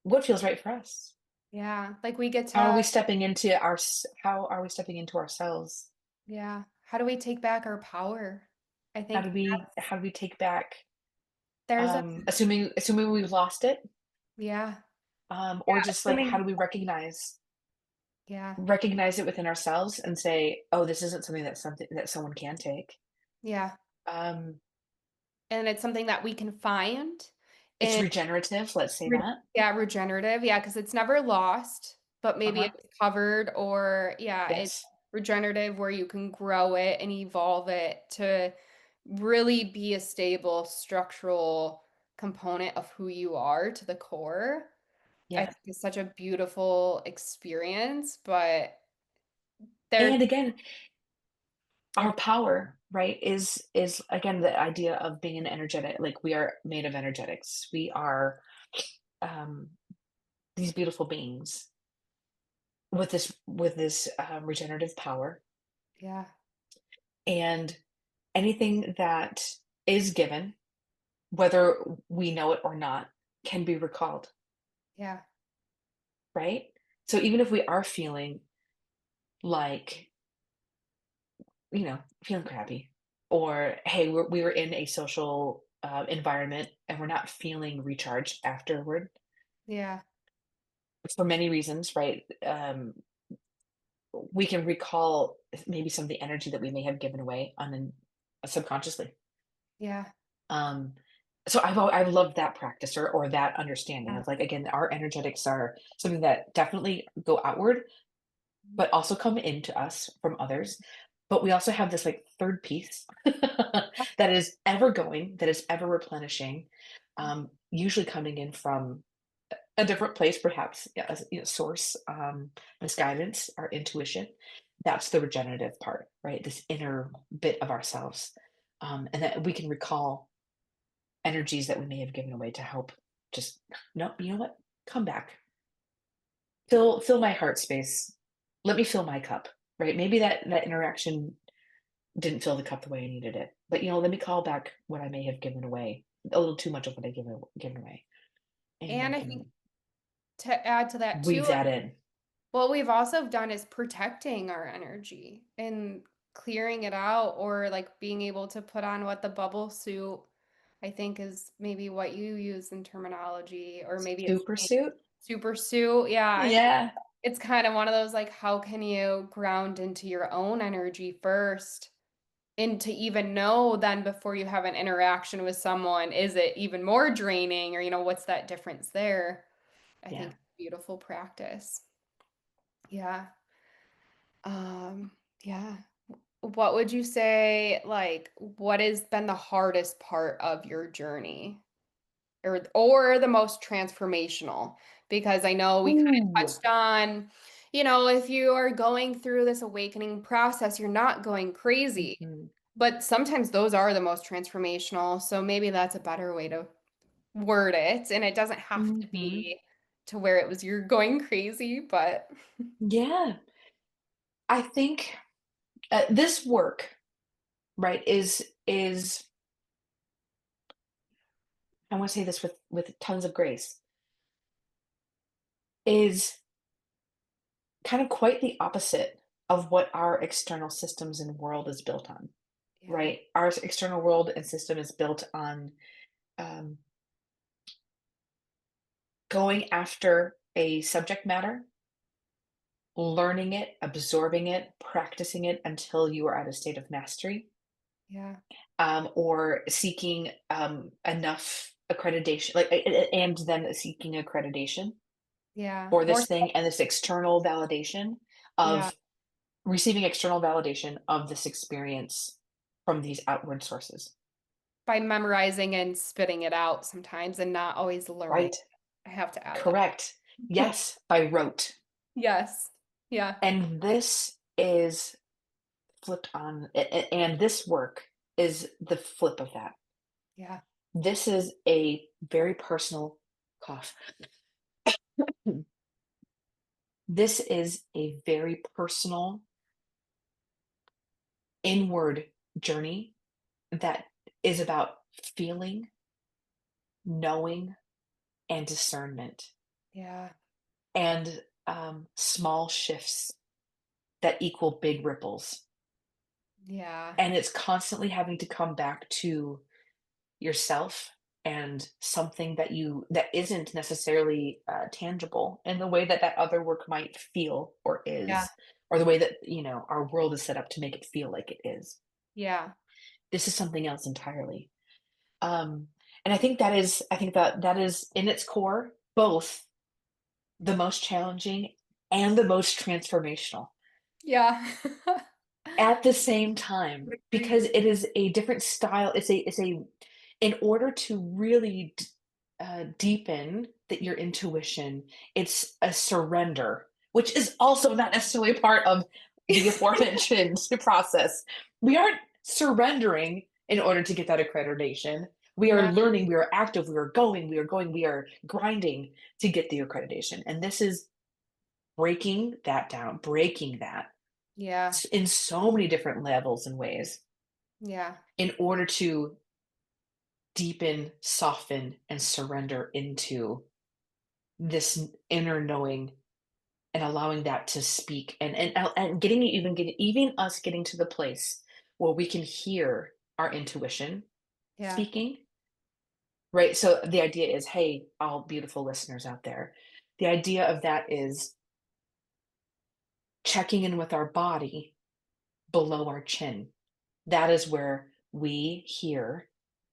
what feels right for us? Yeah. Like we get How are to, we stepping into how are we stepping into ourselves? yeah. How do we take back our power? I think that's, How do we take back? There's a Assuming we've lost it, yeah. or Yeah, just like how assuming do we yeah. recognize it within ourselves and say, oh, this isn't something that someone can take. Yeah. Um, And it's something that we can find it's in regenerative, let's say re that. yeah, regenerative. Yeah, because it's never lost, but maybe Uh-huh. it's covered or yeah, it's Yes. regenerative where you can grow it and evolve it to really be a stable structural component of who you are to the core. I Yeah. think it's such a beautiful experience, but there's And again, our power, right, is again the idea of being an energetic, like we are made of energetics. We are um these beautiful beings with this regenerative power, yeah, and anything that is given, whether we know it or not, can be recalled, yeah, right? So even if we are feeling like, feeling crappy, or hey, we were in a social environment and we're not feeling recharged afterward yeah, for many reasons, right? We can recall maybe some of the energy that we may have given away subconsciously. yeah, Um, so I've loved that practice, or that understanding yeah. of like, again, our energetics are something that definitely go outward, but also come into us from others. But we also have this like third piece that is ever going, that is ever replenishing, usually coming in from a different place, perhaps, yeah, source, this guidance, our intuition. That's the regenerative part, right? This inner bit of ourselves, and that we can recall energies that we may have given away to help just, no, you know what? Come back. Fill my heart space. Let me fill my cup, right? Maybe that interaction didn't fill the cup the way I needed it. But let me call back what I may have given away. A little too much of what I given away. And I And I think can to add to that weave too, that in. what we've also done is protecting our energy and clearing it out or like being able to put on what the bubble suit, I think is maybe what you use in terminology, or maybe it's Super suit? super suit. Yeah, I think Yeah. it's kind of one of those like, how can you ground into your own energy first? And to even know then before you have an interaction with someone, is it even more draining or, what's that difference there? I think Yeah. it's a beautiful practice. Yeah. Yeah. What would you say, like, what has been the hardest part of your journey or the most transformational? Because I know we kind of Ooh. touched on, if you are going through this awakening process, you're not going crazy. Mhm. But sometimes those are the most transformational. So maybe that's a better way to word it. And it doesn't have to Mhm. be to where it was you're going crazy, but Yeah. I think, this work, right, is I wanna say this with tons of grace, is kind of quite the opposite of what our external systems and world is built on, yeah, right? Our external world and system is built on, um, going after a subject matter, learning it, absorbing it, practicing it until you are at a state of mastery, yeah, or seeking enough accreditation, like, and then seeking accreditation yeah. for More, this thing, and this external validation yeah. of receiving external validation of this experience from these outward sources. By memorizing and spitting it out sometimes and not always learning. Right. I have to add that. Correct. Yes, by rote. Yes. Yeah. And this is flipped on, and this work is the flip of that. Yeah. This is a very personal cough. This is a very personal inward journey that is about feeling, knowing, and discernment, Yeah. and small shifts that equal big ripples. Yeah. And it's constantly having to come back to yourself, and something that isn't necessarily tangible in the way that that other work might feel or Yeah. is, or the way that our world is set up to make it feel like it is. Yeah. This is something else entirely. um and I think that is in its core both the most challenging and the most transformational Yeah. at the same time, Agree. because it is a different style. It's a in order to really deepen your intuition, it's a surrender, which is also not necessarily a part of the aforementioned process. We aren't surrendering in order to get that accreditation. We are Yeah. learning, we are active, we are grinding to get the accreditation. And this is breaking that down, breaking that Yeah. in so many different levels and ways Yeah. in order to deepen, soften, and surrender into this inner knowing, and allowing that to speak, and getting even us getting to the place where we can hear our intuition Yeah. speaking, right? So the idea is, hey, all beautiful listeners out there, the idea of that is checking in with our body below our chin. That is where we hear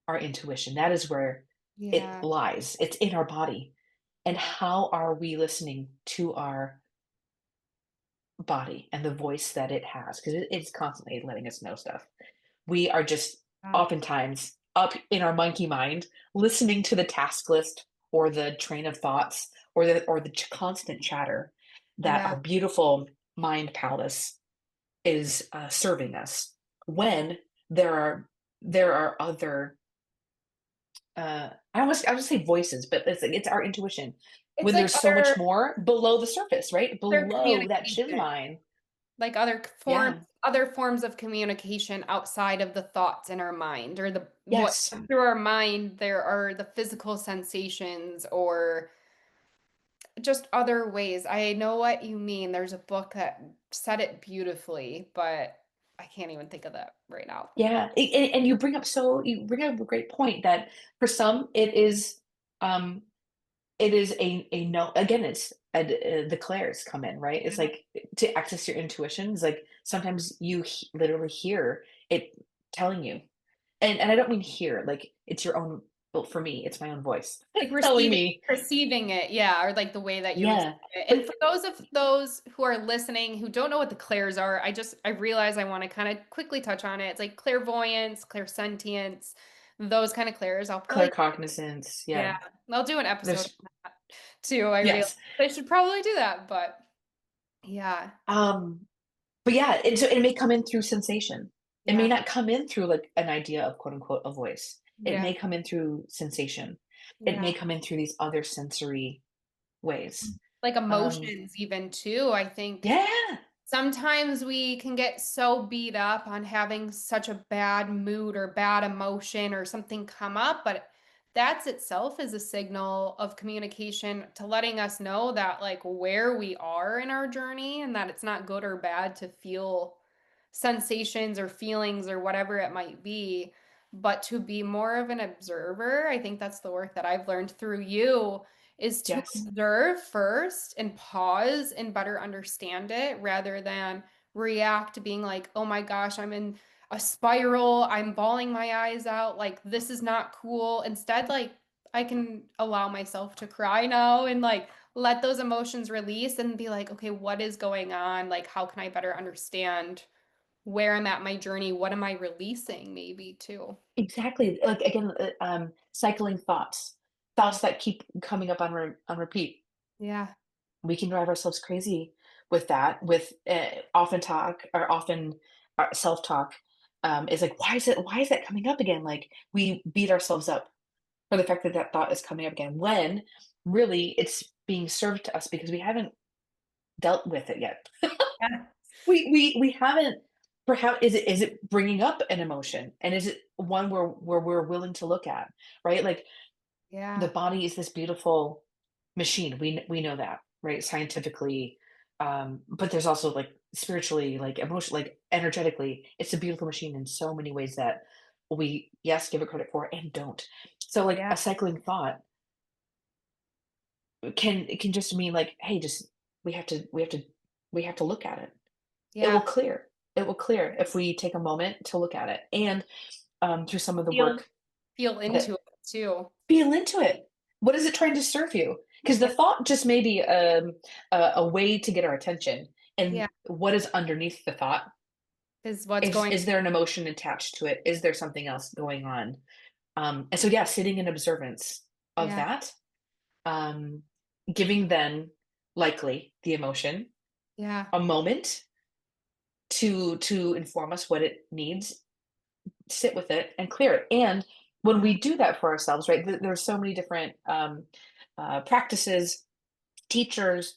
our intuition. That is where it Yeah. lies. It's in our body. And Yeah. how are we listening to our body and the voice that it has? Because it's constantly letting us know stuff. We are just Yeah. oftentimes up in our monkey mind, listening to the task list or the train of thoughts or the constant chatter that Yeah. our beautiful mind palace is serving us, when there are other I would say voices, but it's our intuition, It's when like there's so much other more below the surface, right? Below that chin communication, line. like Yeah. other forms of communication outside of the thoughts in our mind or the what Yes. through our mind there are the physical sensations or just other ways. I know what you mean. There's a book that said it beautifully, but I can't even think of that right now. Yeah. And you bring up a great point that for some um it is a no. Again, it's the clairs come in, right? It's like, to access your intuition is like, sometimes you literally hear it telling you. And I don't mean hear, like, it's your own. Well, for me, it's my own voice Like telling me. receiving it, yeah, or like the way that you receive Yeah, it. And but for those who are listening who don't know what the clairs are, I realize I want to kind of quickly touch on it. It's like clairvoyance, clairsentience, those kind of clairs. I'll probably claircognizance, yeah, yeah. I'll do an episode There's on that too. I realize Yes. I should probably do that, but yeah, Um, but yeah, it may come in through sensation. It may yeah, not come in through, like, an idea of, quote unquote, a voice. It yeah, may come in through sensation. It yeah. may come in through these other sensory ways. Like Um, emotions even too. I think yeah. sometimes we can get so beat up on having such a bad mood or bad emotion or something come up, but that's itself is a signal of communication to letting us know that like where we are in our journey and that it's not good or bad to feel sensations or feelings or whatever it might be, but to be more of an observer. I think that's the work that I've learned through you is to Yes. observe first and pause and better understand it rather than react being like, oh my gosh, I'm in a spiral, I'm bawling my eyes out, like this is not cool. Instead, like I can allow myself to cry now and like let those emotions release and be like, okay, what is going on? Like, how can I better understand where I'm at my journey? What am I releasing maybe too? Exactly. Like, again, cycling thoughts that keep coming up on repeat. Yeah. We can drive ourselves crazy with that. With often self talk, is like, why is that coming up again? Like, we beat ourselves up for the fact that that thought is coming up again, when really it's being served to us because we haven't dealt with it yet. Yeah. We haven't. Perhaps, is it bringing up an emotion, and is it one where we're willing to look at, right? Like, the Yeah. body is this beautiful machine. We know that, right? Scientifically, but there's also, like, spiritually, like, emotion, like, energetically, it's a beautiful machine in so many ways that we, yes, give it credit for and don't. So like Yeah. a cycling thought can just mean like, hey, just we have to we have to we have to look at it. It will Yeah. clear. It will clear if we take a moment to look at it. And through some of the Feel work feel that into it too. feel into it. What is it trying to serve you? Because the Yeah. thought just may be a way to get our attention. And Yeah. what is underneath the thought? Is what's Is going is there an emotion attached to it? Is there something else going on? And so yeah, sitting in observance of Yeah. that, um, giving then likely the emotion Yeah. a moment to inform us what it needs, sit with it and clear it. And when Yeah. we do that for ourselves, right, there's so many different practices, teachers,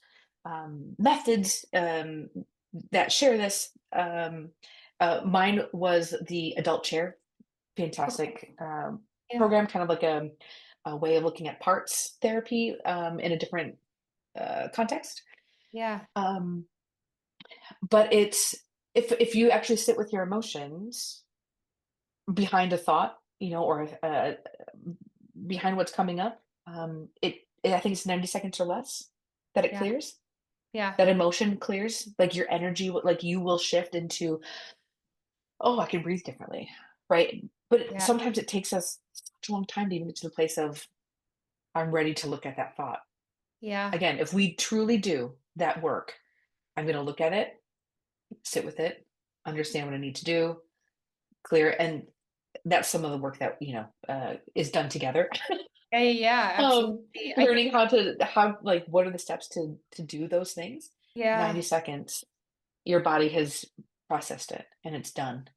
methods that share this. Mine was the adult chair, Okay. fantastic Yeah. program, kind of like a way of looking at parts therapy in a different context. Yeah. Um, but it's if you actually sit with your emotions behind a thought, or behind what's coming up, I think it's 90 seconds or less that it Yeah. clears. Yeah. That emotion clears, like your energy, like you will shift into, oh, I can breathe differently, right? But Yeah. sometimes it takes us such a long time to even get to the place of I'm ready to look at that thought. Yeah. Again, if we truly do that work, I'm going to look at it, sit with it, understand what I need to do, clear it, and that's some of the work that is done together. Yeah. Yeah. Yeah. Absolutely. I think Learning how like what are the steps to do those things. yeah. 90 seconds, your body has processed it and it's done.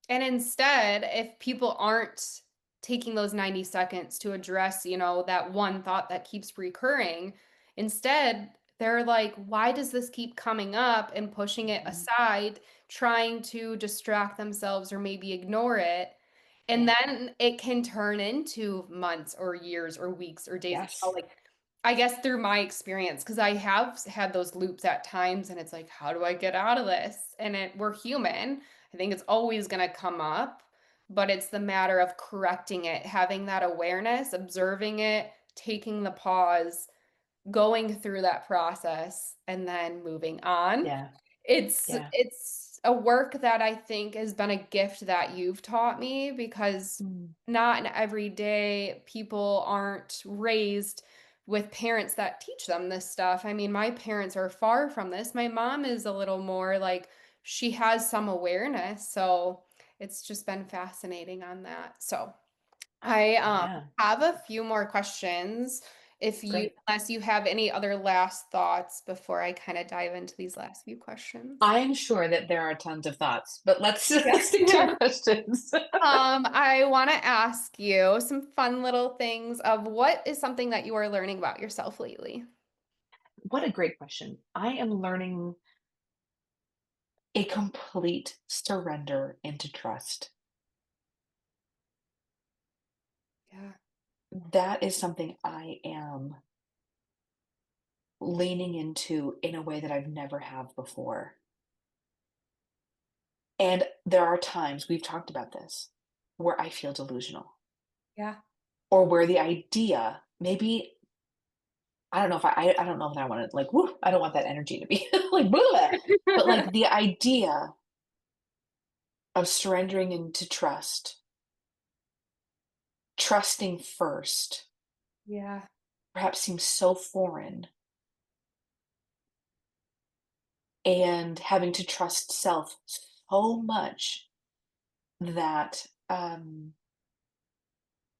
And instead, if people aren't taking those 90 seconds to address, that one thought that keeps recurring, instead, they're like, why does this keep coming up and pushing it Mhm. aside, trying to distract themselves or maybe ignore it? And Yeah. then it can turn into months or years or weeks or days. Yes. Like I guess through my experience, because I have had those loops at times, and it's like, how do I get out of this? And we're human. I think it's always going to come up, but it's the matter of correcting it, having that awareness, observing it, taking the pause, going through that process, and then moving on. Yeah. It's Yeah. it's a work that I think has been a gift that you've taught me because Mm. not in every day people aren't raised with parents that teach them this stuff. I mean, my parents are far from this. My mom is a little more like she has some awareness, so it's just been fascinating on that. So I Yeah. have a few more questions. Great. Unless you have any other last thoughts before I kind of dive into these last few questions. I'm sure that there are tons of thoughts, but let's Yeah. stick to your questions. I want to ask you some fun little things of what is something that you are learning about yourself lately? What a great question. I am learning a complete surrender into trust. Yeah. That is something I am leaning into in a way that I've never have before. And there are times, we've talked about this, where I feel delusional Yeah. or where the idea, maybe, I don't know if I don't know if I want to like, woo, I don't want that energy to be like, blah, but like the idea of surrendering into trust, trusting first, Yeah. perhaps seems so foreign, and having to trust self so much that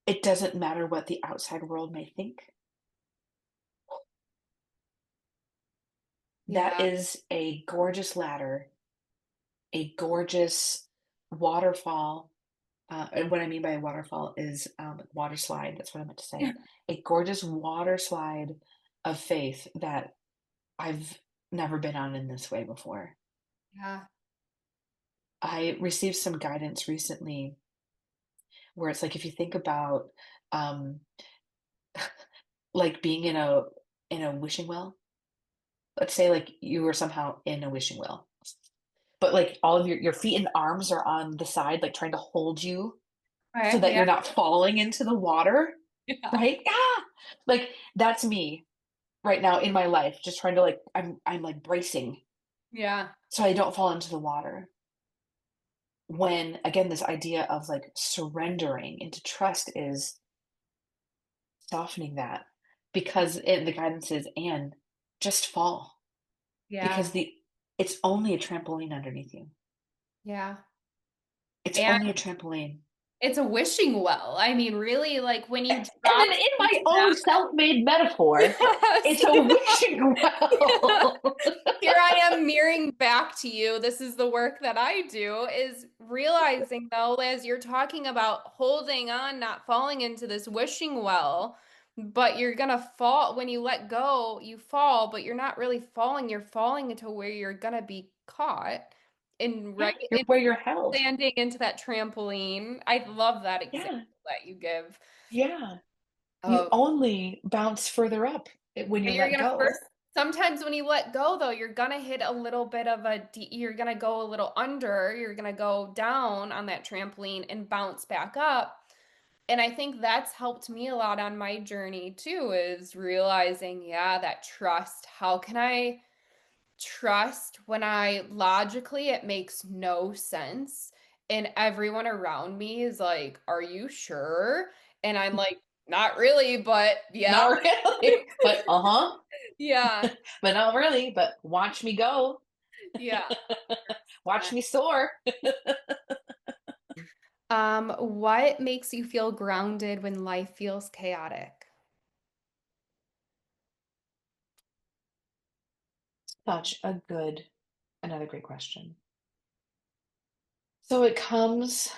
it doesn't matter what the outside world may think. That Yeah. is a gorgeous ladder, a gorgeous waterfall. And what I mean by a waterfall is water slide. That's what I meant to say. A gorgeous water slide of faith that I've never been on in this way before. Yeah. I received some guidance recently where it's like if you think about um, like being in a wishing well. Let's say like you were somehow in a wishing well, but like all of your feet and arms are on the side, like trying to hold you. Okay, so that yeah, you're not falling into the water, yeah, right? Ah! Like, that's me right now in my life, just trying to, like, I'm, like, bracing yeah, so I don't fall into the water. When, again, this idea of, like, surrendering into trust is softening that, because the guidance is, "And just fall," yeah, because it's only a trampoline underneath you. yeah. It's And only a trampoline. it's a wishing well. I mean, really, like when you And drop then in my into own that, self-made metaphor, yes, it's a wishing yeah. well. Here I am mirroring back to you. This is the work that I do, is realizing though, as you're talking about holding on, not falling into this wishing well, but you're gonna fall when you let go, you fall, but you're not really falling. You're falling into where you're gonna be caught in Yeah, right you're in where you're held. landing into that trampoline. I love that example Yeah, that you give yeah. You of only bounce further up when you you're let gonna first. go. Sometimes when you let go, though, you're gonna hit a little bit of you're gonna go a little under. You're gonna go down on that trampoline and bounce back up. And I think that's helped me a lot on my journey too, is realizing, yeah, that trust. How can I trust when I logically it makes no sense? And everyone around me is like, "Are you sure?" And I'm like, "Not really, but yeah." Not really, but uh-huh. Yeah. But not really, but watch me go. Yeah. Watch me soar. What makes you feel grounded when life feels chaotic? Such a good Another great question. So it comes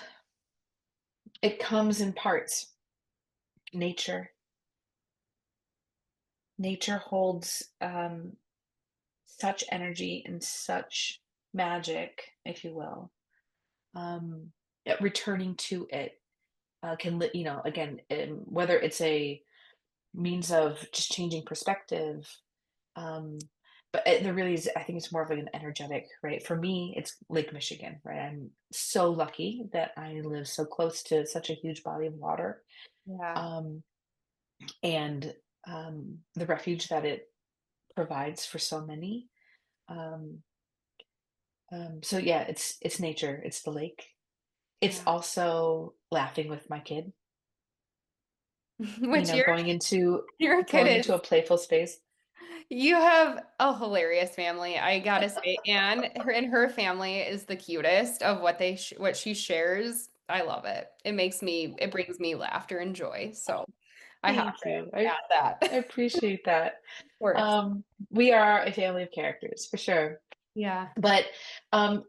in parts. Nature. Nature holds such energy and such magic, if you will. Returning to it again, whether it's a means of just changing perspective, um, but there really is. I think it's more of like an energetic, right? For me, it's Lake Michigan, right? I'm so lucky that I live so close to such a huge body of water, Yeah. um, and the refuge that it provides for so many. Um, so yeah, it's nature, it's the lake. It's Yeah. also laughing with my kid, Which your going into your kid going into is a playful space. you have a hilarious family. I gotta say, Anne, her and her family is the cutest of what she shares. I love it. It brings me laughter and joy. So I have Thank you. to add that. I appreciate that. Of course. We are a family of characters for sure. Yeah. But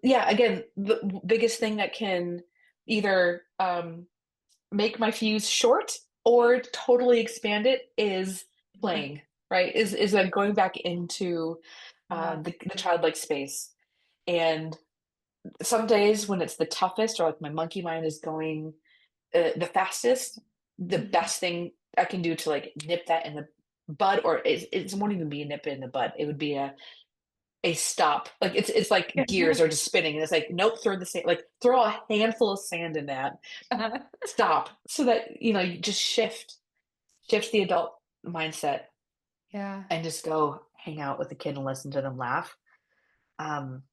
yeah, again, the biggest thing that can either make my fuse short or totally expand it is playing, right? Is like going back into Yeah. the childlike space. And some days when it's the toughest, or like my monkey mind is going the fastest, the Mhm. best thing I can do to like nip that in the bud, or it won't even be a nip in the bud. It would be a stop. Like it's like gears are just spinning, and it's like nope, throw the sand, like throw a handful of sand in that, stop, so that you just shift the adult mindset Yeah. and just go hang out with the kid and listen to them laugh. Um,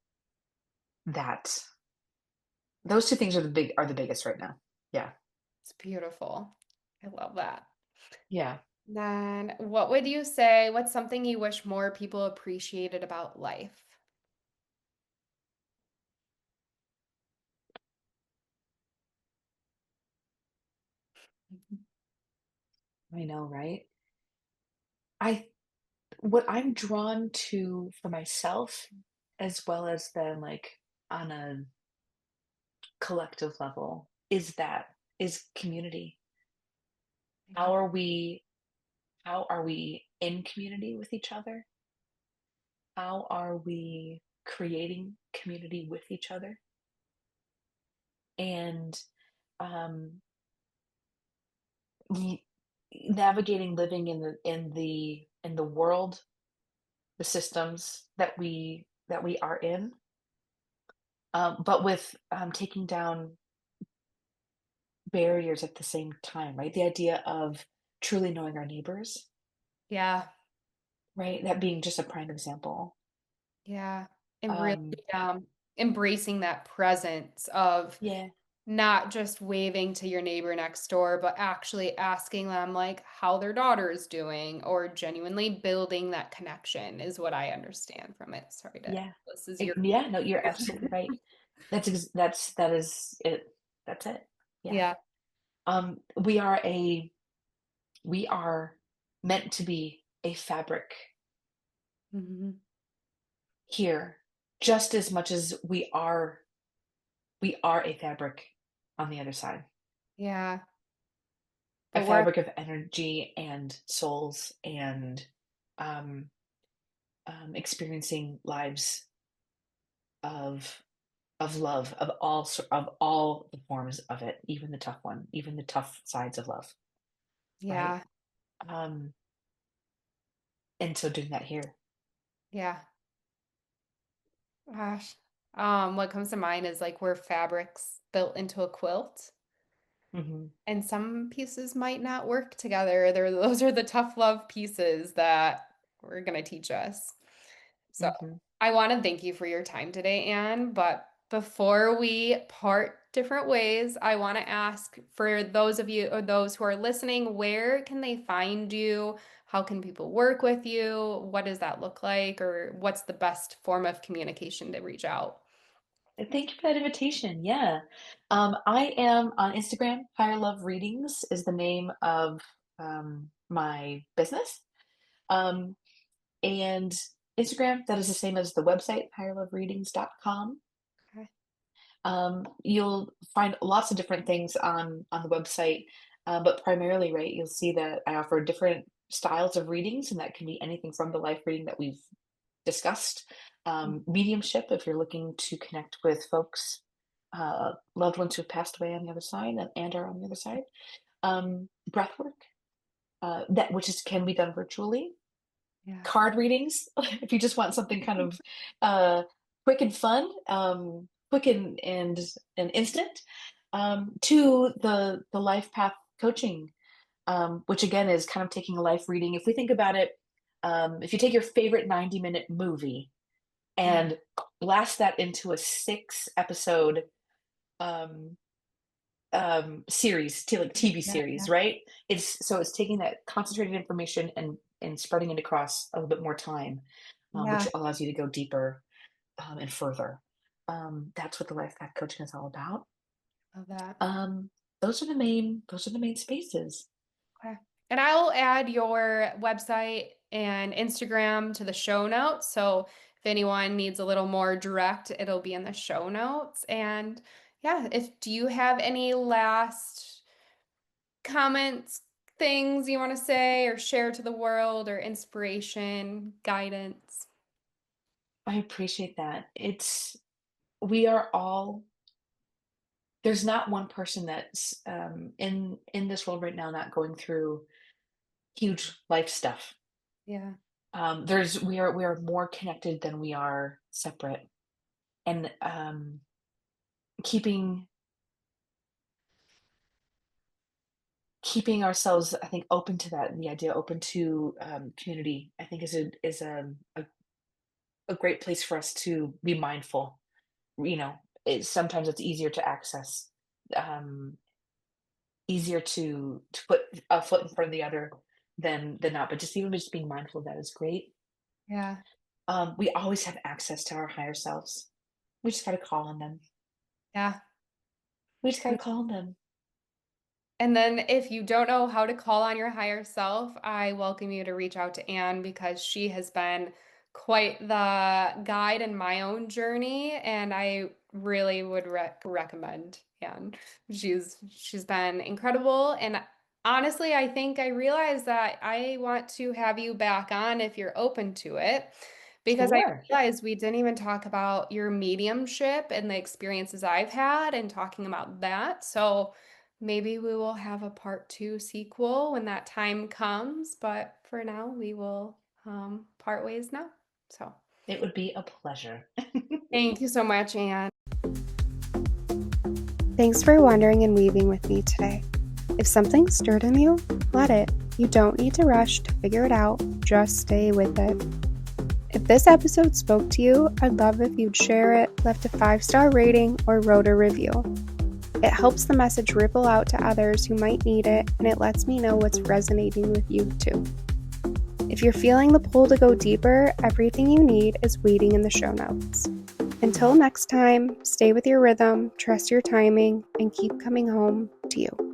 that those two things are the biggest right now. Yeah, It's beautiful. I love that. yeah. Then what would you say? What's something you wish more people appreciated about life? I know, right? I What I'm drawn to for myself, as well as then like on a collective level, is community. Yeah. How are we how are we in community with each other? How are we creating community with each other? And um l- navigating living in the world, the systems that we are in, but with taking down barriers at the same time, right? The idea of truly knowing our neighbors, Yeah. right? That being just a prime example. Yeah. And really Um, embracing that presence of yeah, not just waving to your neighbor next door, but actually asking them like how their daughter is doing or genuinely building that connection is what I understand from it. Sorry to yeah, this is your yeah. No, you're absolutely right. That is it. That's it. Yeah. yeah. We are meant to be a fabric Mhm. here, just as much as we are a fabric on the other side. Yeah. A But we're fabric of energy and souls and um, experiencing lives of love of all the forms of it, even the tough one, even the tough sides of love, right? yeah. Um, and so doing that here. Yeah. Gosh. What comes to mind is like we're fabrics built into a quilt. Hmm. And some pieces might not work together. Those are the tough love pieces that we're going to teach us. So Hmm. I want to thank you for your time today, Anne. But before we part different ways, I want to ask for those of you or those who are listening, where can they find you? How can people work with you? What does that look like? Or what's the best form of communication to reach out? Thank you for that invitation. Yeah. I am on Instagram. Higher Love Readings is the name of my business. Um, and Instagram, that is the same as the website, higherlovereadings.com. Okay. You'll find lots of different things on the website, but primarily, right, you'll see that I offer different styles of readings, and that can be anything from the life reading that we've discussed, mediumship, if you're looking to connect with folks, loved ones who've passed away on the other side and are on the other side, breath work, that which is can be done virtually, Yeah. card readings if you just want something kind of uh, quick and fun, quick and instant, to the life path coaching, which again is kind of taking a life reading. If we think about it, if you take your favorite 90-minute movie Yeah. and blast that into a 6 episode um, series, like TV Yeah. series, Yeah. right? It's taking that concentrated information and spreading it across a little bit more time, which Yeah. allows you to go deeper and further. That's what the life path coaching is all about. Love that. Um, those are the main spaces. Okay. And I'll add your website and Instagram to the show notes. So if anyone needs a little more direct, it'll be in the show notes. And yeah, if do you have any last comments, things you want to say or share to the world or inspiration, guidance? I appreciate that. We are all there's not one person that's in this world right now not going through huge life stuff. Yeah. We are more connected than we are separate, and keeping keeping ourselves, I think, open to that, and the idea open to community, I think is a great place for us to be mindful. Sometimes it's easier to access, um, easier to put a foot in front of the other than not. But just being mindful of that is great. Yeah. We always have access to our higher selves. We just got to call on them. Yeah. We just got to call on them. And then if you don't know how to call on your higher self, I welcome you to reach out to Anne because she has been quite the guide in my own journey, and I really would recommend Anne. She's been incredible, and honestly, I think I realized that I want to have you back on if you're open to it. Because I Sure. realized we didn't even talk about your mediumship and the experiences I've had and talking about that. So maybe we will have a part two sequel when that time comes, but for now, we will part ways now. So It would be a pleasure. thank you so much, Anne. Thanks for wandering and weaving with me today. If something stirred in you, let it. You don't need to rush to figure it out, just stay with it. If this episode spoke to you, I'd love if you'd share it, left a 5-star rating, or wrote a review. It helps the message ripple out to others who might need it, and it lets me know what's resonating with you too. If you're feeling the pull to go deeper, everything you need is waiting in the show notes. Until next time, stay with your rhythm, trust your timing, and keep coming home to you.